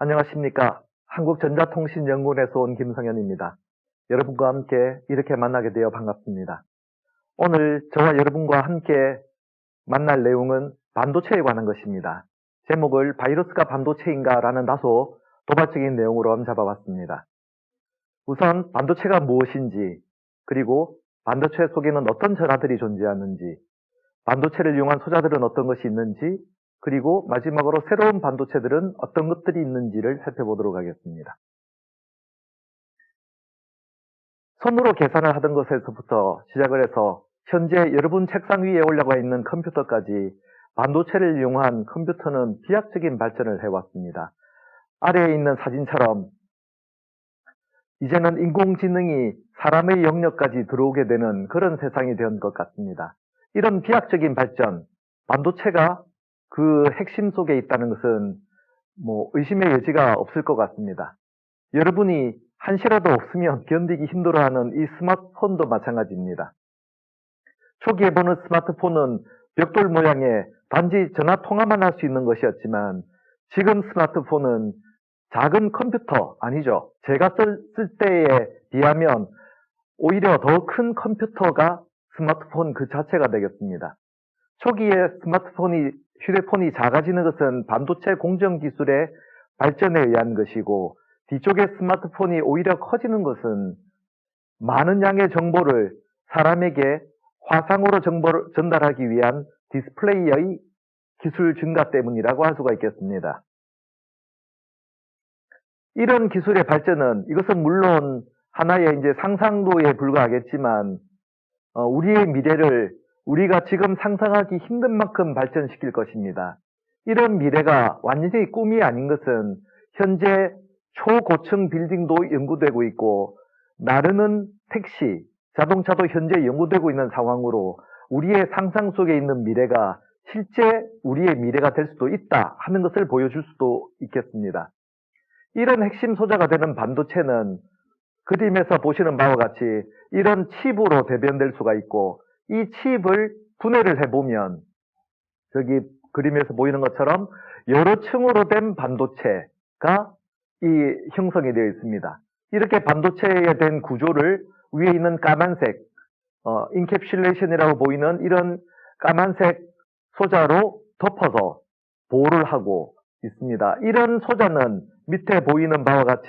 안녕하십니까. 한국전자통신연구원에서 온 김성현입니다. 여러분과 함께 이렇게 만나게 되어 반갑습니다. 오늘 저와 여러분과 함께 만날 내용은 반도체에 관한 것입니다. 제목을 바이러스가 반도체인가 라는 다소 도발적인 내용으로 한번 잡아봤습니다. 우선 반도체가 무엇인지, 그리고 반도체 속에는 어떤 전하들이 존재하는지, 반도체를 이용한 소자들은 어떤 것이 있는지, 그리고 마지막으로 새로운 반도체들은 어떤 것들이 있는지를 살펴보도록 하겠습니다. 손으로 계산을 하던 것에서부터 시작을 해서 현재 여러분 책상 위에 올라가 있는 컴퓨터까지 반도체를 이용한 컴퓨터는 비약적인 발전을 해왔습니다. 아래에 있는 사진처럼 이제는 인공지능이 사람의 영역까지 들어오게 되는 그런 세상이 된 것 같습니다. 이런 비약적인 발전, 반도체가 그 핵심 속에 있다는 것은 의심의 여지가 없을 것 같습니다. 여러분이 한시라도 없으면 견디기 힘들어하는 이 스마트폰도 마찬가지입니다. 초기에 보는 스마트폰은 벽돌 모양의 단지 전화 통화만 할 수 있는 것이었지만 지금 스마트폰은 작은 컴퓨터, 아니죠. 제가 쓸 때에 비하면 오히려 더 큰 컴퓨터가 스마트폰 그 자체가 되겠습니다. 초기에 휴대폰이 작아지는 것은 반도체 공정 기술의 발전에 의한 것이고, 뒤쪽에 스마트폰이 오히려 커지는 것은 많은 양의 정보를 사람에게 화상으로 정보를 전달하기 위한 디스플레이의 기술 증가 때문이라고 할 수가 있겠습니다. 이런 기술의 발전은, 이것은 물론 하나의 이제 상상도에 불과하겠지만 우리의 미래를 우리가 지금 상상하기 힘든 만큼 발전시킬 것입니다. 이런 미래가 완전히 꿈이 아닌 것은 현재 초고층 빌딩도 연구되고 있고, 나르는 택시, 자동차도 현재 연구되고 있는 상황으로 우리의 상상 속에 있는 미래가 실제 우리의 미래가 될 수도 있다 하는 것을 보여줄 수도 있겠습니다. 이런 핵심 소재가 되는 반도체는 그림에서 보시는 바와 같이 이런 칩으로 대변될 수가 있고, 이 칩을 분해를 해보면 저기 그림에서 보이는 것처럼 여러 층으로 된 반도체가 형성이 되어 있습니다. 이렇게 반도체에 된 구조를 위에 있는 까만색 인캡슐레이션이라고 보이는 이런 까만색 소자로 덮어서 보호를 하고 있습니다. 이런 소자는 밑에 보이는 바와 같이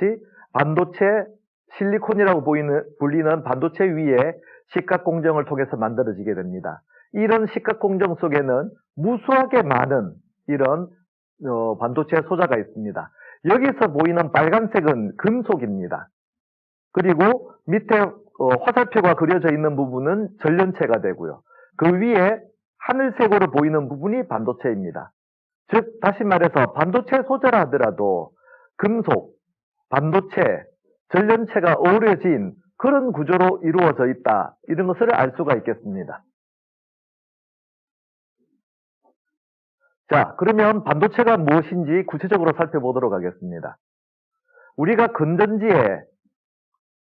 반도체 실리콘이라고 불리는 반도체 위에 식각 공정을 통해서 만들어지게 됩니다. 이런 식각 공정 속에는 무수하게 많은 이런 반도체 소자가 있습니다. 여기서 보이는 빨간색은 금속입니다. 그리고 밑에 화살표가 그려져 있는 부분은 전련체가 되고요. 그 위에 하늘색으로 보이는 부분이 반도체입니다. 즉 다시 말해서 반도체 소재라 하더라도 금속, 반도체, 전련체가 어우러진 그런 구조로 이루어져 있다, 이런 것을 알 수가 있겠습니다. 자, 그러면 반도체가 무엇인지 구체적으로 살펴보도록 하겠습니다. 우리가 건전지에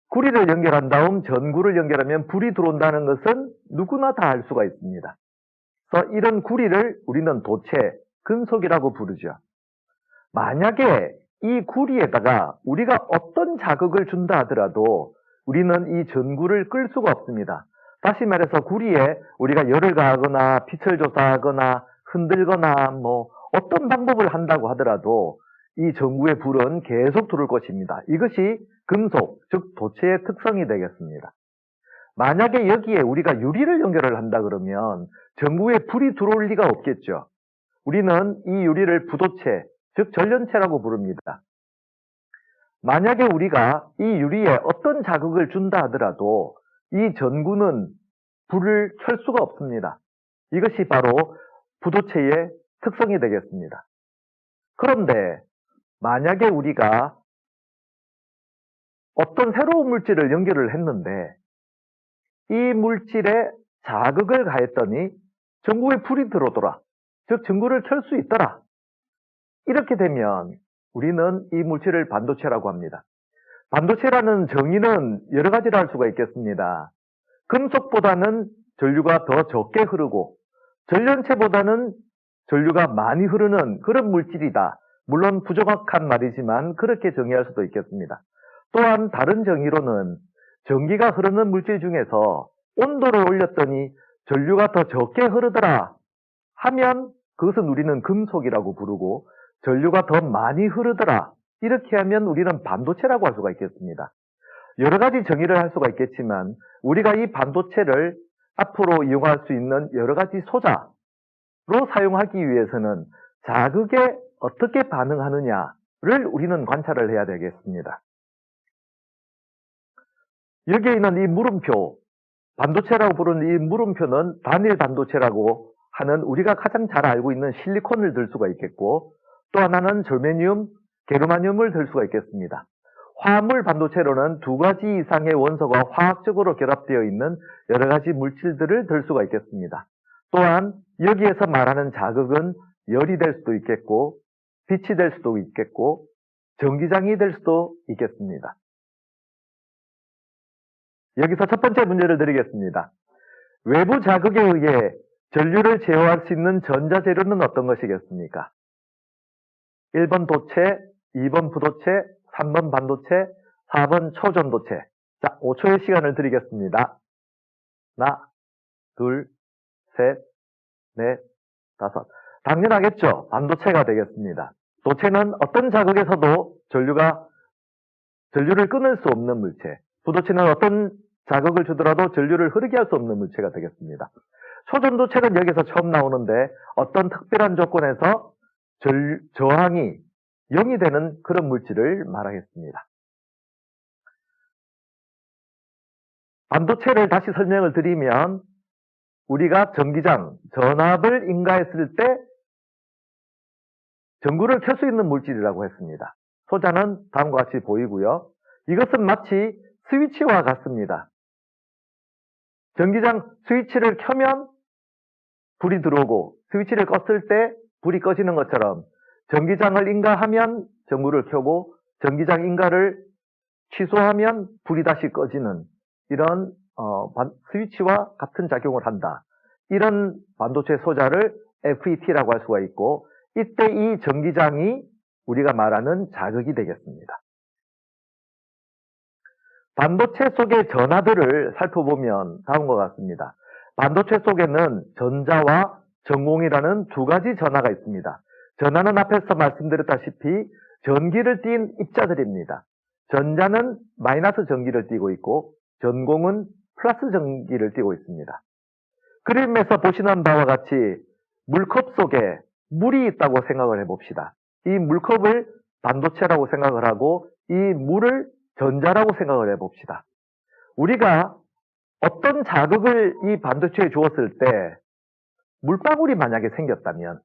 구리를 연결한 다음 전구를 연결하면 불이 들어온다는 것은 누구나 다 알 수가 있습니다. 그래서 이런 구리를 우리는 도체, 금속이라고 부르죠. 만약에 이 구리에다가 우리가 어떤 자극을 준다 하더라도 우리는 이 전구를 끌 수가 없습니다. 다시 말해서 구리에 우리가 열을 가하거나 빛을 조사하거나 흔들거나 어떤 방법을 한다고 하더라도 이 전구의 불은 계속 들어올 것입니다. 이것이 금속, 즉 도체의 특성이 되겠습니다. 만약에 여기에 우리가 유리를 연결을 한다 그러면 전구에 불이 들어올 리가 없겠죠. 우리는 이 유리를 부도체, 즉 전련체라고 부릅니다. 만약에 우리가 이 유리에 어떤 자극을 준다 하더라도 이 전구는 불을 켤 수가 없습니다. 이것이 바로 부도체의 특성이 되겠습니다. 그런데 만약에 우리가 어떤 새로운 물질을 연결을 했는데 이 물질에 자극을 가했더니 전구에 불이 들어오더라, 즉 전구를 켤 수 있더라, 이렇게 되면 우리는 이 물질을 반도체라고 합니다. 반도체라는 정의는 여러 가지로 할 수가 있겠습니다. 금속보다는 전류가 더 적게 흐르고 전련체보다는 전류가 많이 흐르는 그런 물질이다, 물론 부정확한 말이지만 그렇게 정의할 수도 있겠습니다. 또한 다른 정의로는 전기가 흐르는 물질 중에서 온도를 올렸더니 전류가 더 적게 흐르더라 하면 그것은 우리는 금속이라고 부르고, 전류가 더 많이 흐르더라 이렇게 하면 우리는 반도체라고 할 수가 있겠습니다. 여러 가지 정의를 할 수가 있겠지만 우리가 이 반도체를 앞으로 이용할 수 있는 여러 가지 소자로 사용하기 위해서는 자극에 어떻게 반응하느냐를 우리는 관찰을 해야 되겠습니다. 여기에 있는 이 물음표, 반도체라고 부르는 이 물음표는 단일 반도체라고 하는 우리가 가장 잘 알고 있는 실리콘을 들 수가 있겠고, 또 하나는 절메늄, 게르마늄을 들 수가 있겠습니다. 화합물 반도체로는 두 가지 이상의 원소가 화학적으로 결합되어 있는 여러 가지 물질들을 들 수가 있겠습니다. 또한 여기에서 말하는 자극은 열이 될 수도 있겠고, 빛이 될 수도 있겠고, 전기장이 될 수도 있겠습니다. 여기서 첫 번째 문제를 드리겠습니다. 외부 자극에 의해 전류를 제어할 수 있는 전자재료는 어떤 것이겠습니까? 1번 도체, 2번 부도체, 3번 반도체, 4번 초전도체. 자, 5초의 시간을 드리겠습니다. 하나, 둘, 셋, 넷, 다섯. 당연하겠죠. 반도체가 되겠습니다. 도체는 어떤 자극에서도 전류를 끊을 수 없는 물체. 부도체는 어떤 자극을 주더라도 전류를 흐르게 할 수 없는 물체가 되겠습니다. 초전도체는 여기서 처음 나오는데 어떤 특별한 조건에서 저항이 0이 되는 그런 물질을 말하겠습니다. 반도체를 다시 설명을 드리면 우리가 전기장, 전압을 인가했을 때 전구를 켤 수 있는 물질이라고 했습니다. 소자는 다음과 같이 보이고요. 이것은 마치 스위치와 같습니다. 전기장 스위치를 켜면 불이 들어오고 스위치를 껐을 때 불이 꺼지는 것처럼 전기장을 인가하면 전구를 켜고 전기장 인가를 취소하면 불이 다시 꺼지는 이런 스위치와 같은 작용을 한다. 이런 반도체 소자를 FET라고 할 수가 있고, 이때 이 전기장이 우리가 말하는 자극이 되겠습니다. 반도체 속의 전하들을 살펴보면 다음과 같습니다. 반도체 속에는 전자와 전공이라는 두 가지 전하가 있습니다. 전하는 앞에서 말씀드렸다시피 전기를 띤 입자들입니다. 전자는 마이너스 전기를 띠고 있고 전공은 플러스 전기를 띠고 있습니다. 그림에서 보시는 바와 같이 물컵 속에 물이 있다고 생각을 해봅시다. 이 물컵을 반도체라고 생각을 하고 이 물을 전자라고 생각을 해봅시다. 우리가 어떤 자극을 이 반도체에 주었을 때 물방울이 만약에 생겼다면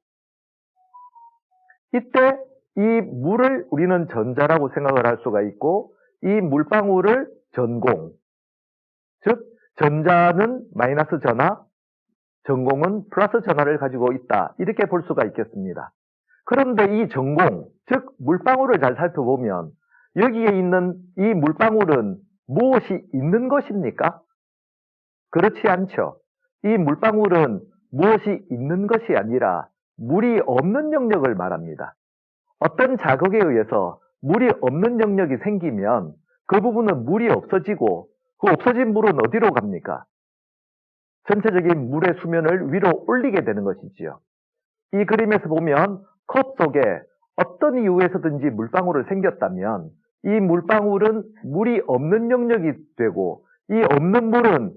이때 이 물을 우리는 전자라고 생각을 할 수가 있고 이 물방울을 전공, 즉 전자는 마이너스 전하, 전공은 플러스 전하를 가지고 있다. 이렇게 볼 수가 있겠습니다. 그런데 이 전공, 즉 물방울을 잘 살펴보면 여기에 있는 이 물방울은 무엇이 있는 것입니까? 그렇지 않죠. 이 물방울은 무엇이 있는 것이 아니라 물이 없는 영역을 말합니다. 어떤 자극에 의해서 물이 없는 영역이 생기면 그 부분은 물이 없어지고 그 없어진 물은 어디로 갑니까? 전체적인 물의 수면을 위로 올리게 되는 것이지요. 이 그림에서 보면 컵 속에 어떤 이유에서든지 물방울을 생겼다면 이 물방울은 물이 없는 영역이 되고 이 없는 물은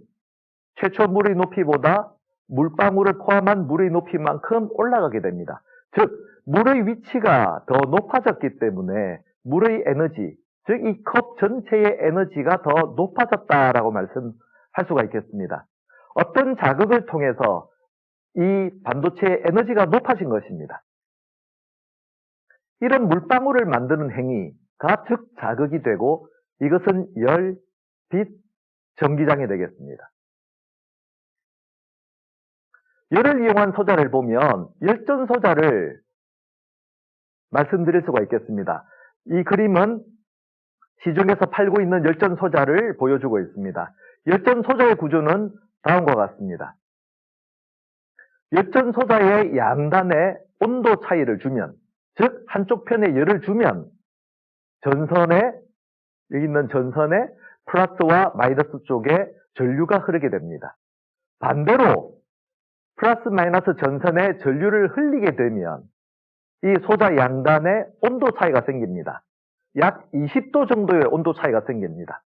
최초 물의 높이보다 물방울을 포함한 물의 높이만큼 올라가게 됩니다. 즉 물의 위치가 더 높아졌기 때문에 물의 에너지, 즉 이 컵 전체의 에너지가 더 높아졌다라고 말씀할 수가 있겠습니다. 어떤 자극을 통해서 이 반도체의 에너지가 높아진 것입니다. 이런 물방울을 만드는 행위가 즉 자극이 되고 이것은 열, 빛, 전기장이 되겠습니다. 열을 이용한 소자를 보면 열전 소자를 말씀드릴 수가 있겠습니다. 이 그림은 시중에서 팔고 있는 열전 소자를 보여주고 있습니다. 열전 소자의 구조는 다음과 같습니다. 열전 소자의 양단에 온도 차이를 주면, 즉 한쪽 편에 열을 주면 여기 있는 전선에 플러스와 마이너스 쪽에 전류가 흐르게 됩니다. 반대로 플러스 마이너스 전선에 전류를 흘리게 되면 이 소자 양단에 온도 차이가 생깁니다. 약 20도 정도의 온도 차이가 생깁니다.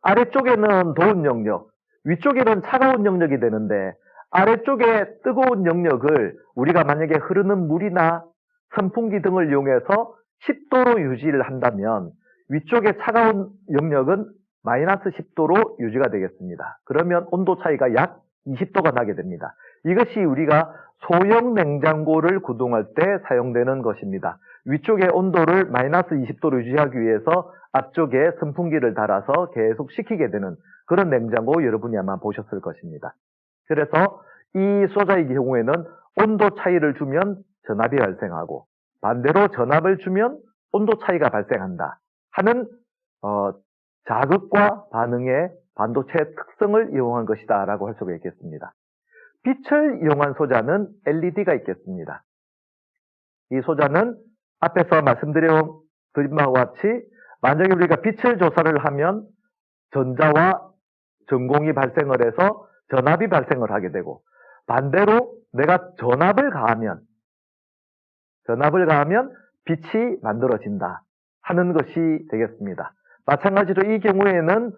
아래쪽에는 더운 영역, 위쪽에는 차가운 영역이 되는데 아래쪽에 뜨거운 영역을 우리가 만약에 흐르는 물이나 선풍기 등을 이용해서 10도로 유지를 한다면 위쪽의 차가운 영역은 마이너스 10도로 유지가 되겠습니다. 그러면 온도 차이가 약 20도가 나게 됩니다. 이것이 우리가 소형 냉장고를 구동할 때 사용되는 것입니다. 위쪽의 온도를 마이너스 20도로 유지하기 위해서 앞쪽에 선풍기를 달아서 계속 식히게 되는 그런 냉장고 여러분이 아마 보셨을 것입니다. 그래서 이 소자의 경우에는 온도 차이를 주면 전압이 발생하고 반대로 전압을 주면 온도 차이가 발생한다 하는 자극과 반응의 반도체의 특성을 이용한 것이다 라고 할 수가 있겠습니다. 빛을 이용한 소자는 LED가 있겠습니다. 이 소자는 앞에서 말씀드린 바와 같이 만약에 우리가 빛을 조사를 하면 전자와 전공이 발생을 해서 전압이 발생을 하게 되고 반대로 내가 전압을 가하면 빛이 만들어진다 하는 것이 되겠습니다. 마찬가지로 이 경우에는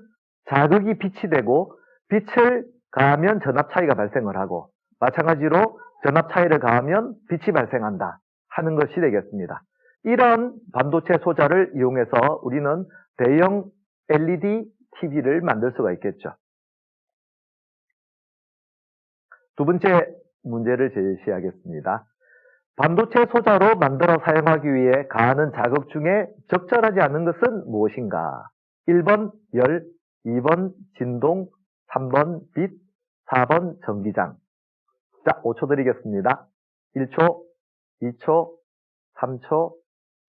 자극이 빛이 되고 빛을 가하면 전압 차이가 발생을 하고 마찬가지로 전압 차이를 가하면 빛이 발생한다 하는 것이 되겠습니다. 이런 반도체 소자를 이용해서 우리는 대형 LED TV를 만들 수가 있겠죠. 두 번째 문제를 제시하겠습니다. 반도체 소자로 만들어 사용하기 위해 가하는 자극 중에 적절하지 않은 것은 무엇인가? 1번 열, 2번 진동, 3번 빛, 4번 전기장. 자, 5초 드리겠습니다. 1초, 2초, 3초,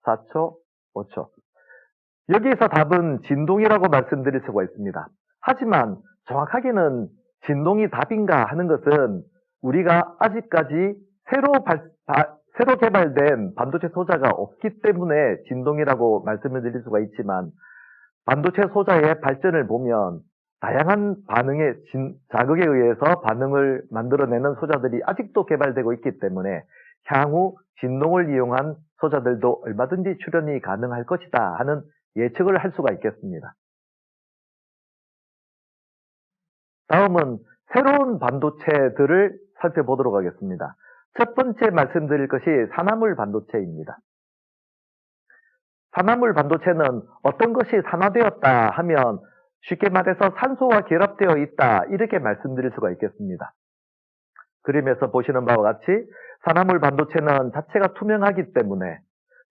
4초, 5초. 여기에서 답은 진동이라고 말씀드릴 수가 있습니다. 하지만 정확하게는 진동이 답인가 하는 것은 우리가 아직까지 새로 개발된 반도체 소자가 없기 때문에 진동이라고 말씀을 드릴 수가 있지만 반도체 소자의 발전을 보면 다양한 반응의 자극에 의해서 반응을 만들어내는 소자들이 아직도 개발되고 있기 때문에 향후 진동을 이용한 소자들도 얼마든지 출현이 가능할 것이다 하는 예측을 할 수가 있겠습니다. 다음은 새로운 반도체들을 살펴보도록 하겠습니다. 첫 번째 말씀드릴 것이 산화물 반도체입니다. 산화물 반도체는 어떤 것이 산화되었다 하면 쉽게 말해서 산소와 결합되어 있다 이렇게 말씀드릴 수가 있겠습니다. 그림에서 보시는 바와 같이 산화물 반도체는 자체가 투명하기 때문에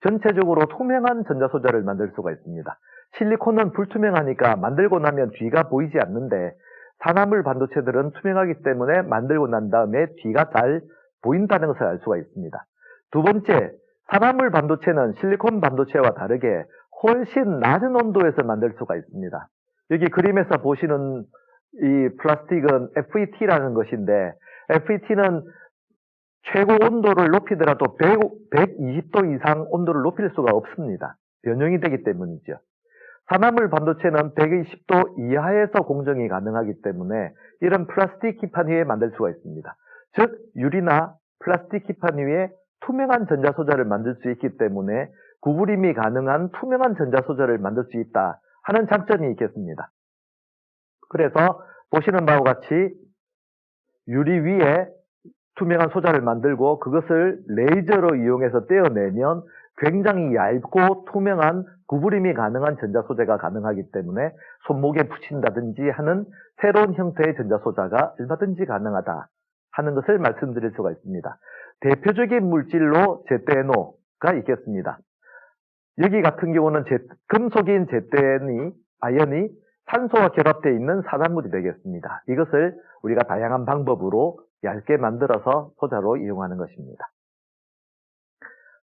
전체적으로 투명한 전자소자를 만들 수가 있습니다. 실리콘은 불투명하니까 만들고 나면 뒤가 보이지 않는데 산화물 반도체들은 투명하기 때문에 만들고 난 다음에 뒤가 잘 보인다는 것을 알 수가 있습니다. 두 번째, 산화물 반도체는 실리콘 반도체와 다르게 훨씬 낮은 온도에서 만들 수가 있습니다. 여기 그림에서 보시는 이 플라스틱은 FET라는 것인데 FET는 최고 온도를 높이더라도 120도 이상 온도를 높일 수가 없습니다. 변형이 되기 때문이죠. 산화물 반도체는 120도 이하에서 공정이 가능하기 때문에 이런 플라스틱 기판 위에 만들 수가 있습니다. 즉 유리나 플라스틱 기판 위에 투명한 전자소자를 만들 수 있기 때문에 구부림이 가능한 투명한 전자소자를 만들 수 있다 하는 장점이 있겠습니다. 그래서 보시는 바와 같이 유리 위에 투명한 소자를 만들고 그것을 레이저로 이용해서 떼어내면 굉장히 얇고 투명한 구부림이 가능한 전자소재가 가능하기 때문에 손목에 붙인다든지 하는 새로운 형태의 전자소자가 얼마든지 가능하다 하는 것을 말씀드릴 수가 있습니다. 대표적인 물질로 제테노가 있겠습니다. 여기 같은 경우는 금속인 아연이 산소와 결합되어 있는 산화물이 되겠습니다. 이것을 우리가 다양한 방법으로 얇게 만들어서 소자로 이용하는 것입니다.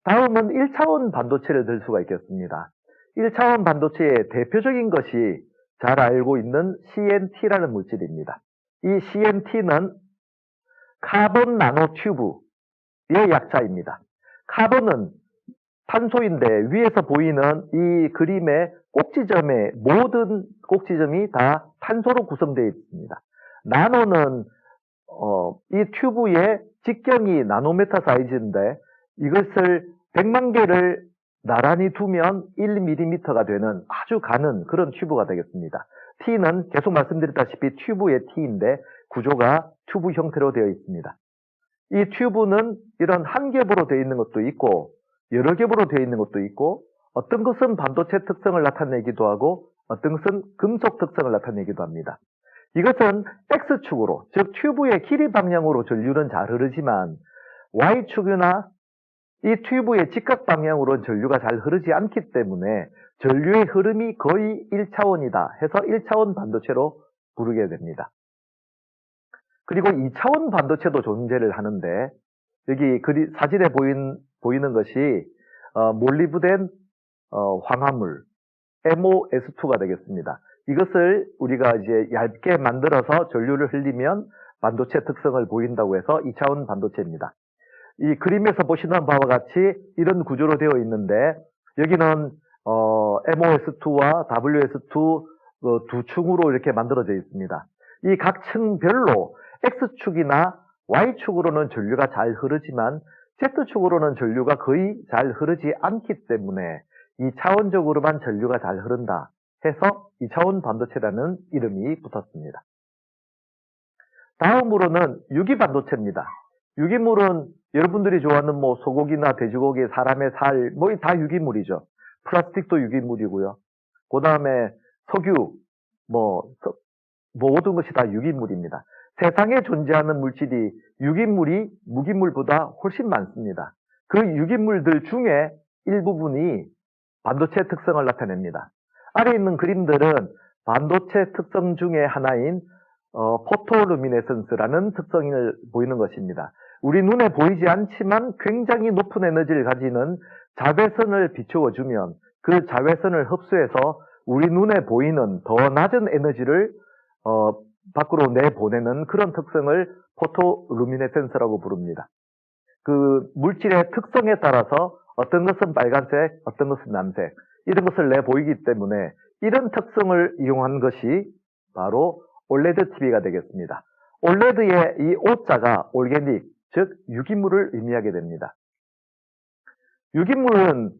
다음은 1차원 반도체를 들 수가 있겠습니다. 1차원1차원반도체의 대표적인 것이 잘 알고 있는 CNT라는 물질입니다. 이 CNT는 카본 나노 튜브의 약자입니다. 카본은 탄소인데 위에서 보이는 이 그림의 꼭지점에 모든 꼭지점이 다 탄소로 구성되어 있습니다. 나노는 이 튜브의 직경이 나노메타 사이즈인데 이것을 100만 개를 나란히 두면 1mm가 되는 아주 가는 그런 튜브가 되겠습니다. T는 계속 말씀드렸다시피 튜브의 T인데 구조가 튜브 형태로 되어 있습니다. 이 튜브는 이런 한 겹으로 되어 있는 것도 있고 여러 겹으로 되어 있는 것도 있고 어떤 것은 반도체 특성을 나타내기도 하고 어떤 것은 금속 특성을 나타내기도 합니다. 이것은 X축으로, 즉 튜브의 길이 방향으로 전류는 잘 흐르지만 Y축이나 이 튜브의 직각 방향으로는 전류가 잘 흐르지 않기 때문에 전류의 흐름이 거의 1차원이다 해서 1차원 반도체로 부르게 됩니다. 그리고 2차원 반도체도 존재를 하는데 여기 사진에 보이는 것이 몰리브덴 황화물 MOS2가 되겠습니다. 이것을 우리가 이제 얇게 만들어서 전류를 흘리면 반도체 특성을 보인다고 해서 2차원 반도체입니다. 이 그림에서 보시는 바와 같이 이런 구조로 되어 있는데 여기는 MOS2와 WS2 두 층으로 이렇게 만들어져 있습니다. 이 각 층별로 X축이나 Y축으로는 전류가 잘 흐르지만 Z축으로는 전류가 거의 잘 흐르지 않기 때문에 2차원적으로만 전류가 잘 흐른다 해서 2차원 반도체라는 이름이 붙었습니다. 다음으로는 유기반도체입니다. 유기물은 여러분들이 좋아하는 뭐 소고기나 돼지고기, 사람의 살, 뭐 다 유기물이죠. 플라스틱도 유기물이고요. 그 다음에 석유, 모든 것이 다 유기물입니다. 세상에 존재하는 물질이 유기물이 무기물보다 훨씬 많습니다. 그 유기물들 중에 일부분이 반도체 특성을 나타냅니다. 아래 있는 그림들은 반도체 특성 중에 하나인 포토루미네선스라는 특성을 보이는 것입니다. 우리 눈에 보이지 않지만 굉장히 높은 에너지를 가지는 자외선을 비추어주면 그 자외선을 흡수해서 우리 눈에 보이는 더 낮은 에너지를 밖으로 내보내는 그런 특성을 포토루미네센스라고 부릅니다. 그 물질의 특성에 따라서 어떤 것은 빨간색, 어떤 것은 남색 이런 것을 내보이기 때문에 이런 특성을 이용한 것이 바로 OLED TV가 되겠습니다. OLED의 이 O자가 올게닉, 즉 유기물을 의미하게 됩니다. 유기물은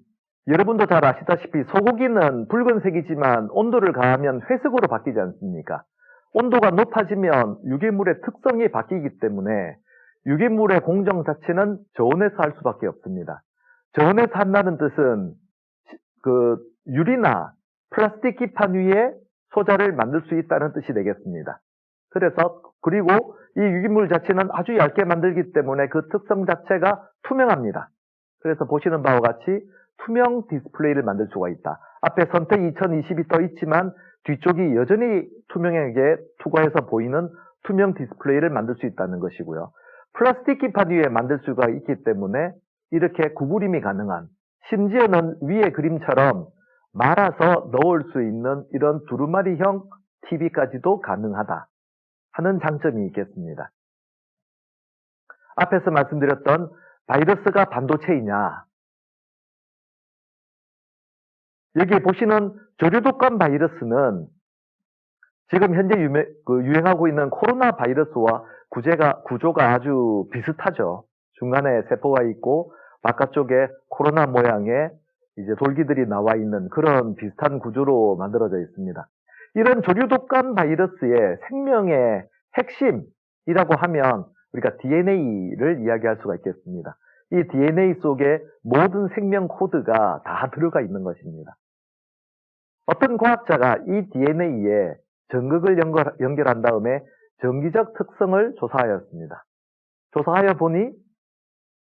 여러분도 잘 아시다시피 소고기는 붉은색이지만 온도를 가하면 회색으로 바뀌지 않습니까? 온도가 높아지면 유기물의 특성이 바뀌기 때문에 유기물의 공정 자체는 저온에서 할 수밖에 없습니다. 저온에서 한다는 뜻은 그 유리나 플라스틱 기판 위에 소자를 만들 수 있다는 뜻이 되겠습니다. 그리고 이 유기물 자체는 아주 얇게 만들기 때문에 그 특성 자체가 투명합니다. 그래서 보시는 바와 같이 투명 디스플레이를 만들 수가 있다. 앞에 선택 2020이 떠 있지만 뒤쪽이 여전히 투명하게 투과해서 보이는 투명 디스플레이를 만들 수 있다는 것이고요. 플라스틱 기판 위에 만들 수가 있기 때문에 이렇게 구부림이 가능한, 심지어는 위의 그림처럼 말아서 넣을 수 있는 이런 두루마리형 TV까지도 가능하다 하는 장점이 있겠습니다. 앞에서 말씀드렸던 바이러스가 반도체이냐, 여기 보시는 조류독감 바이러스는 지금 현재 유행하고 있는 코로나 바이러스와 구조가 아주 비슷하죠. 중간에 세포가 있고 바깥쪽에 코로나 모양의 이제 돌기들이 나와 있는 그런 비슷한 구조로 만들어져 있습니다. 이런 조류독감 바이러스의 생명의 핵심이라고 하면 우리가 DNA를 이야기할 수가 있겠습니다. 이 DNA 속에 모든 생명 코드가 다 들어가 있는 것입니다. 어떤 과학자가 이 DNA에 전극을 연결한 다음에 전기적 특성을 조사하였습니다. 조사하여 보니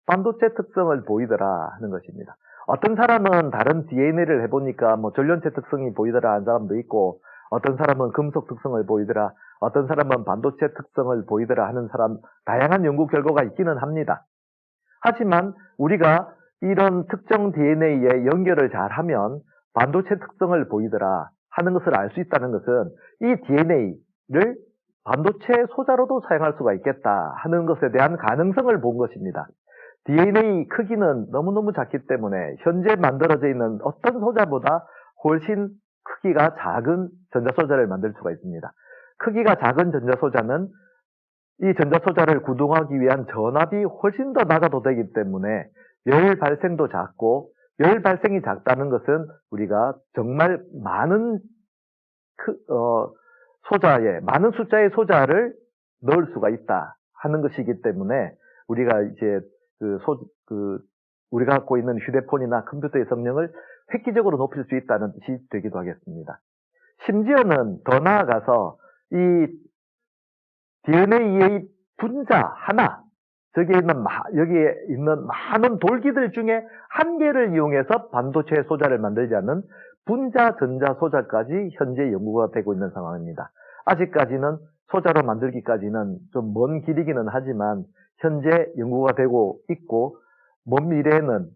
반도체 특성을 보이더라 하는 것입니다. 어떤 사람은 다른 DNA를 해보니까 전련체 특성이 보이더라 하는 사람도 있고, 어떤 사람은 금속 특성을 보이더라, 어떤 사람은 반도체 특성을 보이더라 하는 사람, 다양한 연구 결과가 있기는 합니다. 하지만 우리가 이런 특정 DNA에 연결을 잘하면 반도체 특성을 보이더라 하는 것을 알 수 있다는 것은 이 DNA를 반도체 소자로도 사용할 수가 있겠다 하는 것에 대한 가능성을 본 것입니다. DNA 크기는 너무너무 작기 때문에 현재 만들어져 있는 어떤 소자보다 훨씬 크기가 작은 전자소자를 만들 수가 있습니다. 크기가 작은 전자소자는 이 전자소자를 구동하기 위한 전압이 훨씬 더 낮아도 되기 때문에 열 발생도 작고, 열 발생이 작다는 것은 우리가 정말 많은 소자에, 많은 숫자의 소자를 넣을 수가 있다 하는 것이기 때문에 우리가 이제 우리가 갖고 있는 휴대폰이나 컴퓨터의 성능을 획기적으로 높일 수 있다는 뜻이 되기도 하겠습니다. 심지어는 더 나아가서 이 DNA의 분자 하나, 여기에 있는 많은 돌기들 중에 한 개를 이용해서 반도체 소자를 만들자는 분자 전자 소자까지 현재 연구가 되고 있는 상황입니다. 아직까지는 소자로 만들기까지는 좀 먼 길이기는 하지만 현재 연구가 되고 있고, 먼 미래에는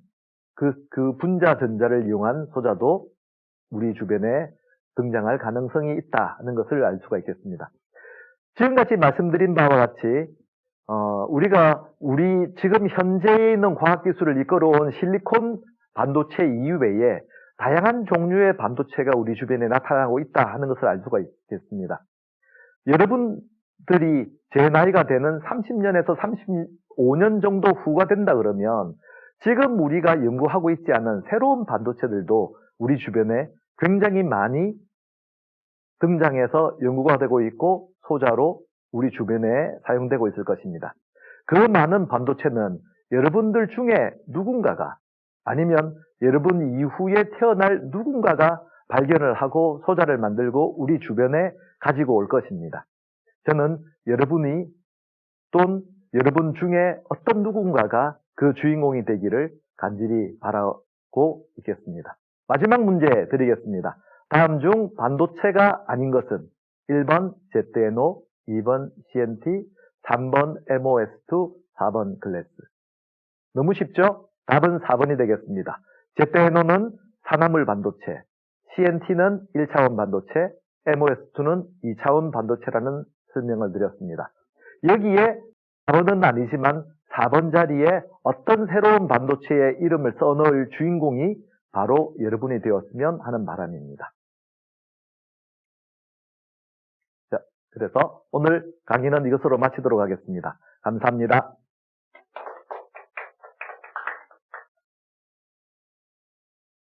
그 분자 전자를 이용한 소자도 우리 주변에 등장할 가능성이 있다는 것을 알 수가 있겠습니다. 지금까지 말씀드린 바와 같이 우리 지금 현재에 있는 과학기술을 이끌어온 실리콘 반도체 이외에 다양한 종류의 반도체가 우리 주변에 나타나고 있다 하는 것을 알 수가 있겠습니다. 여러분들이 제 나이가 되는 30년에서 35년 정도 후가 된다 그러면 지금 우리가 연구하고 있지 않은 새로운 반도체들도 우리 주변에 굉장히 많이 등장해서 연구가 되고 있고 소자로 우리 주변에 사용되고 있을 것입니다. 그 많은 반도체는 여러분들 중에 누군가가, 아니면 여러분 이후에 태어날 누군가가 발견을 하고 소자를 만들고 우리 주변에 가지고 올 것입니다. 저는 여러분이 또는 여러분 중에 어떤 누군가가 그 주인공이 되기를 간절히 바라고 있겠습니다. 마지막 문제 드리겠습니다. 다음 중 반도체가 아닌 것은 1번 ZNO, 2번 CNT, 3번 MOS2, 4번 글래스. 너무 쉽죠? 답은 4번이 되겠습니다. ZNO는 산화물 반도체, CNT는 1차원 반도체, MOS2는 2차원 반도체라는 설명을 드렸습니다. 여기에 4번은 아니지만 4번 자리에 어떤 새로운 반도체의 이름을 써넣을 주인공이 바로 여러분이 되었으면 하는 바람입니다. 자, 그래서 오늘 강의는 이것으로 마치도록 하겠습니다. 감사합니다.